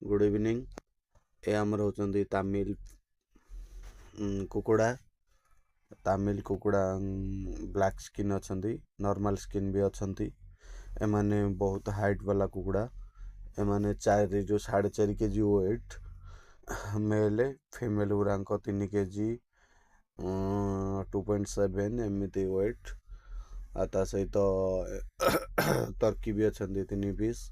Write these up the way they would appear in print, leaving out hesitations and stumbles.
Good evening. ये आमर होचंदी तामिल कुकुड़ा। तामिल कुकुड़ा ब्लैक स्किन अच्छी, नॉर्मल स्किन भी अच्छी। एमाने बहुत हाइट वाला कुकुड़ा। एमाने 4.5 केजी वेट। मेल फीमेल गुरांक 3 केजी 2.7 एमती वेट। ता सहित टर्की भी अच्छा 3 पीस।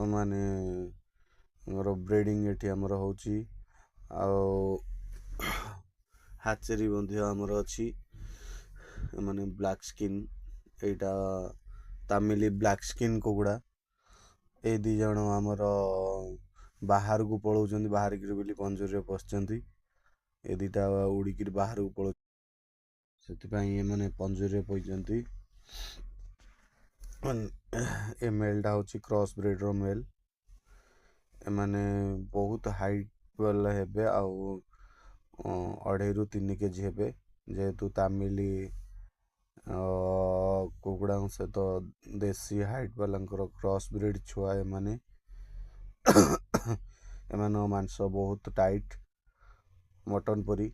माने ब्रीडिंग एठी आमर होची। हाचेरी बंधी आमर अच्छी। माने ब्लैक स्किन एटा तामिली ब्लैक स्किन कुकुड़ा। ए दी जण आमर बाहर को पलाउछंती, बाहर की बोली पंजर पशुंती। ए दीटा उड़िकी बाहर को पलाउ, से माने पंजर पईचंती। ए मेलटा होची क्रॉस ब्रीडर मेल। एमाने बहुत हाइट वाला हेबे, आउ 2.5 ରୁ 3 केजी हेबे। जेहेतु तामिली कुकुड़ा सहित देसी हाइट वाला क्रॉस ब्रीड छुआ एमाने। एमान मांस बहुत टाइट, मटन परी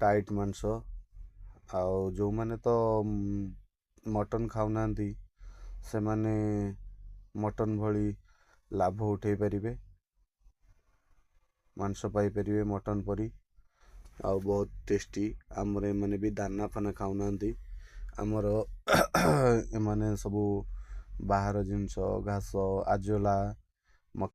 टाइट मांस। आउ जो माने तो मटन खाऊना से माने मटन भली लाभ उठे पारिबे, मांस पाई परिबे मटन परी। आउ बहुत टेस्टी। आमर एमाने भी दाना फाना खाऊना। आमर एमाने सबू बाहर जिनस घास, आजोला